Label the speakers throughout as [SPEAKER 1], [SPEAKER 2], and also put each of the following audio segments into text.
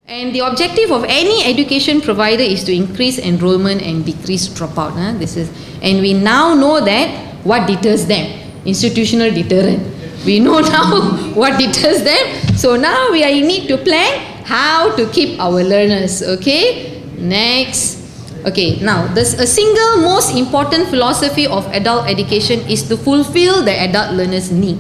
[SPEAKER 1] And the objective of any education provider is to increase enrollment and decrease dropout. And we now know that what deters them, institutional deterrent. We know now what deters them. So now we need to plan how to keep our learners. Okay, next. Okay, now the single most important philosophy of adult education is to fulfill the adult learners' need.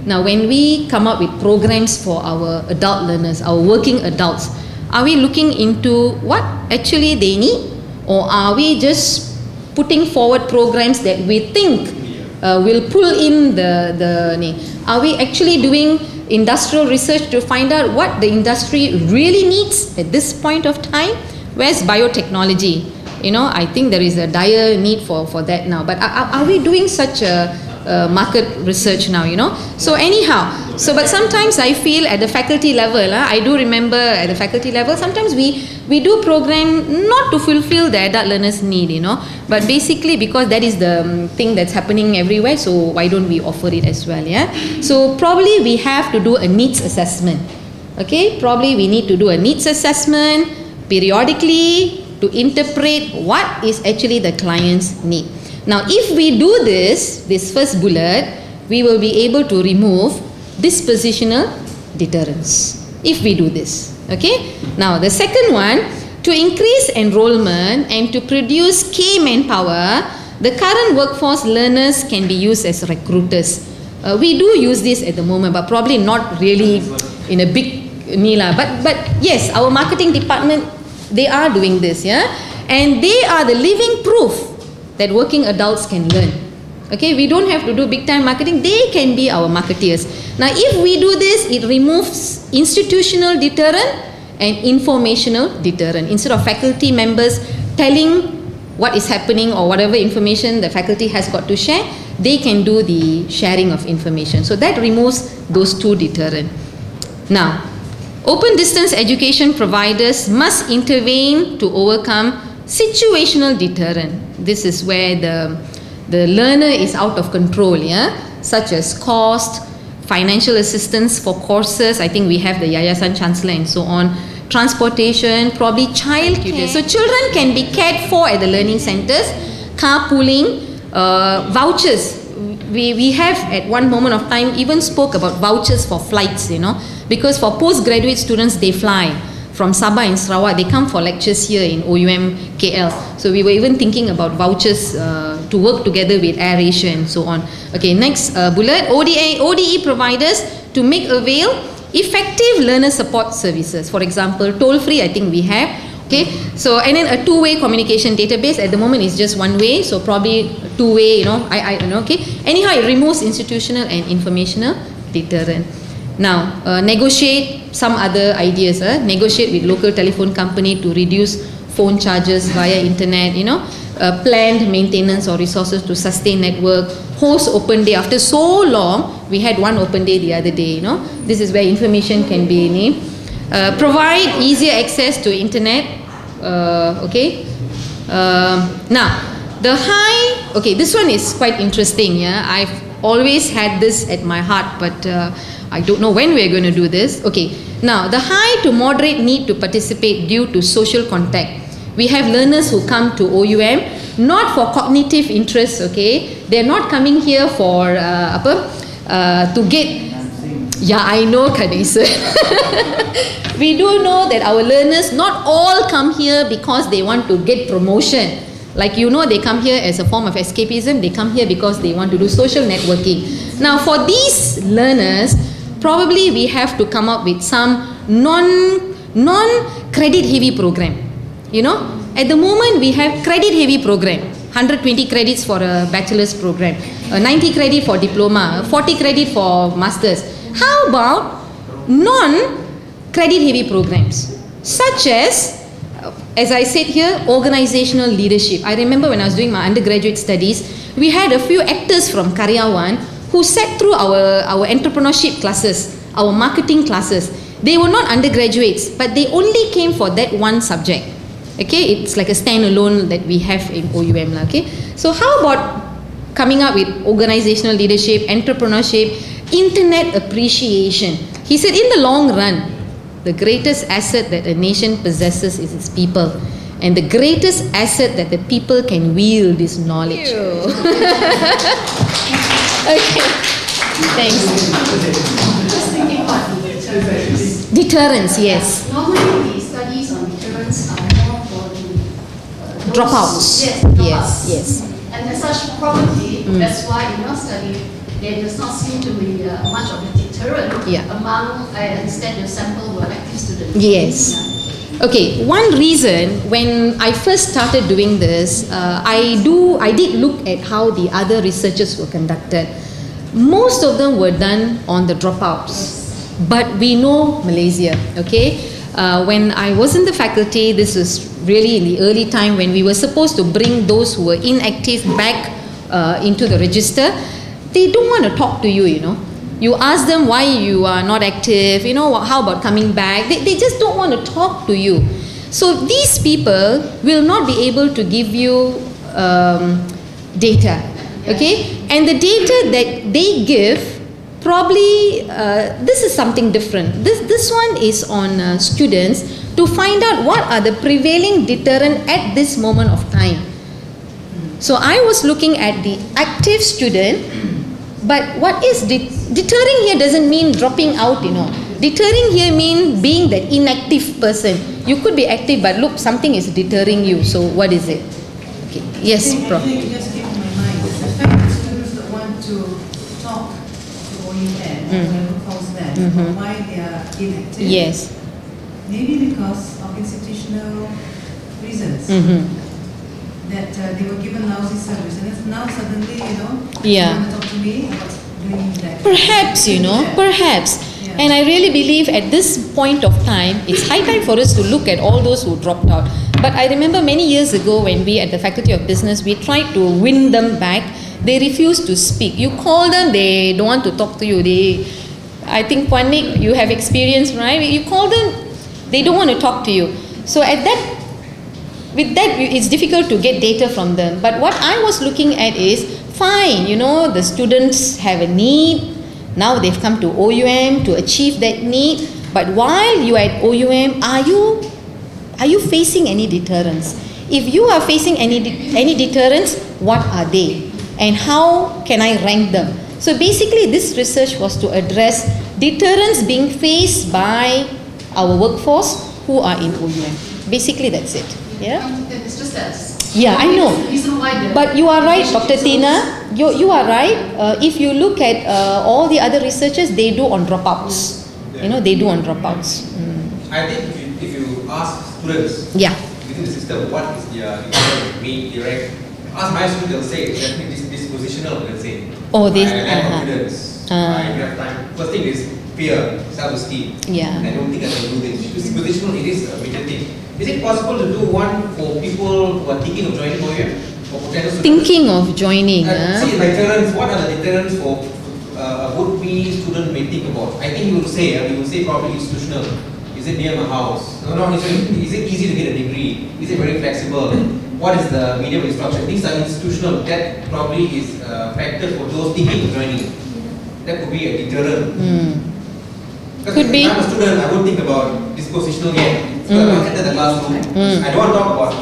[SPEAKER 1] Now, when we come up with programs for our adult learners, our working adults, are we looking into what actually they need, or are we just putting forward programs that we think will pull in the need? Are we actually doing industrial research to find out what the industry really needs at this point of time? Where's biotechnology? You know, I think there is a dire need for that now. But are we doing such a market research now, you know? So anyhow, but sometimes I feel at the faculty level, I do remember at the faculty level, sometimes we do program not to fulfill the adult learners' need, you know, but basically because that is the thing that's happening everywhere, so why don't we offer it as well, yeah? So probably we have to do a needs assessment, okay? Probably we need to do a needs assessment periodically to interpret what is actually the client's need. Now, if we do this first bullet, we will be able to remove dispositional deterrence. If we do this, okay? Now, the second one, to increase enrollment and to produce K manpower, the current workforce learners can be used as recruiters. We do use this at the moment, but probably not really in a big nila. But yes, our marketing department, they are doing this, yeah? And they are the living proof that working adults can learn. Okay, we don't have to do big time marketing, they can be our marketeers. Now, if we do this, it removes institutional deterrent and informational deterrent. Instead of faculty members telling what is happening or whatever information the faculty has got to share, they can do the sharing of information. So that removes those two deterrent. Now, open distance education providers must intervene to overcome situational deterrent. This is where the learner is out of control, yeah, such as cost, financial assistance for courses. I think we have the Yayasan Chancellor and so on. Transportation, probably childcare. So children can be cared for at the learning centers. Carpooling, vouchers. We have at one moment of time even spoke about vouchers for flights, you know, because for postgraduate students, they fly from Sabah and Sarawak, they come for lectures here in OUM KL. So we were even thinking about vouchers to work together with AirAsia and so on. Okay, next bullet, ODE providers to make avail effective learner support services. For example, toll free, I think we have. Okay, so and then a two-way communication database. At the moment it's just one way, so probably two-way, you know, I don't know, okay. Anyhow, it removes institutional and informational deterrent. Now, negotiate some other ideas. Negotiate with local telephone company to reduce phone charges via internet, you know. Planned maintenance or resources to sustain network. Host open day. After so long, we had one open day the other day, you know. This is where information can be named. Provide easier access to internet. Okay. Now, the high, okay, this one is quite interesting, yeah. I've always had this at my heart, but I don't know when we're going to do this. Okay, now the high to moderate need to participate due to social contact. We have learners who come to OUM not for cognitive interests, okay. They're not coming here for to get, yeah, I know, Kadisa. We do know that our learners not all come here because they want to get promotion. Like, you know, they come here as a form of escapism. They come here because they want to do social networking. Now, for these learners, probably we have to come up with some non-credit heavy program. You know, at the moment we have credit heavy program, 120 credits for a bachelor's program, 90 credit for diploma, 40 credit for masters. How about non-credit heavy programs, such as I said here, organizational leadership. I remember when I was doing my undergraduate studies, we had a few actors from Karyawan who sat through our entrepreneurship classes, our marketing classes. They were not undergraduates, but they only came for that one subject. Okay, it's like a standalone that we have in OUM. Okay, so how about coming up with organizational leadership, entrepreneurship, internet appreciation? He said in the long run, the greatest asset that a nation possesses is its people. And the greatest asset that the people can wield is knowledge. Okay, thanks.
[SPEAKER 2] Just thinking about deterrence.
[SPEAKER 1] Deterrence, yes.
[SPEAKER 2] Normally, the studies on deterrence are more for the
[SPEAKER 1] Dropouts.
[SPEAKER 2] Yes, dropouts.
[SPEAKER 1] Yes.
[SPEAKER 2] And as such, probably that's why in your study there does not seem to be much of a deterrent among, I understand, your sample were active students.
[SPEAKER 1] Yes. Okay, one reason when I first started doing this, I did look at how the other researches were conducted. Most of them were done on the dropouts, but we know Malaysia, okay? When I was in the faculty, this was really in the early time when we were supposed to bring those who were inactive back into the register. They don't want to talk to you, you know. You ask them why you are not active, you know, how about coming back? They just don't want to talk to you. So these people will not be able to give you data, okay? And the data that they give, probably, this is something different. This one is on students to find out what are the prevailing deterrent at this moment of time. So I was looking at the active student, but what is deterring here doesn't mean dropping out, you know. Deterring here means being that inactive person. You could be active, but look, something is deterring you. So what is it? Okay. Yes, Prof.
[SPEAKER 3] It just came to my mind. It's the fact that students that want to talk to OUN, whatever calls that, why they are inactive.
[SPEAKER 1] Yes.
[SPEAKER 3] Maybe because of institutional reasons. That they were given lousy service, and it's now suddenly, you know, you want to talk to me about doing that.
[SPEAKER 1] Perhaps, you know, perhaps.
[SPEAKER 3] Yeah.
[SPEAKER 1] And I really believe at this point of time, it's high time for us to look at all those who dropped out. But I remember many years ago when we at the Faculty of Business, we tried to win them back. They refused to speak. You call them, they don't want to talk to you. I think, Puan Nik, you have experience, right? You call them, they don't want to talk to you. So with that, it's difficult to get data from them. But what I was looking at is, fine, you know, the students have a need. Now they've come to OUM to achieve that need. But while you are at OUM, are you facing any deterrence? If you are facing any deterrence, what are they? And how can I rank them? So basically, this research was to address deterrence being faced by our workforce who are in OUM. Basically, that's it. Yeah.
[SPEAKER 2] It's just that.
[SPEAKER 1] Yeah, I know. But you are right, Dr. Tina. You are right. If you look at all the other researchers, they do on dropouts. You know, they do on dropouts.
[SPEAKER 4] I think if you ask students within the system what is their main direct, ask my students, they'll say definitely dispositional. They'll say,
[SPEAKER 1] oh, this.
[SPEAKER 4] I lack confidence. I don't have time. First thing is fear, self-esteem.
[SPEAKER 1] Yeah.
[SPEAKER 4] I don't think I can do this. Dispositional, it is a major thing. Is it possible to do one for people who are thinking of joining OUM?
[SPEAKER 1] Thinking of joining.
[SPEAKER 4] See, deterrents, what are the deterrents for a would-be student may think about? I think you will say probably institutional. Is it near my house? No, is it easy to get a degree? Is it very flexible? What is the medium of instruction? Things are institutional. That probably is a factor for those thinking of joining. That could be a deterrent.
[SPEAKER 1] Could be.
[SPEAKER 4] If I'm a student, I would think about dispositional yet. So I want to enter the classroom. I don't want to talk about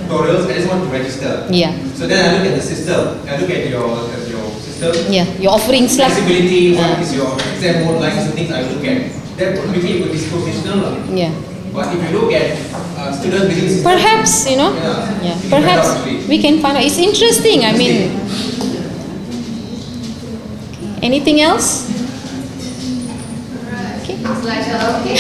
[SPEAKER 4] tutorials, I just want to register.
[SPEAKER 1] Yeah.
[SPEAKER 4] So then I look at the system. I look at your system.
[SPEAKER 1] Yeah, your offerings.
[SPEAKER 4] Flexibility, what is your exam mode, like some things I look at. That would be a dispositional.
[SPEAKER 1] Yeah.
[SPEAKER 4] But if you look at students within system,
[SPEAKER 1] perhaps, you know, perhaps we can find out. It's interesting. I mean, anything else?
[SPEAKER 2] It's like, okay,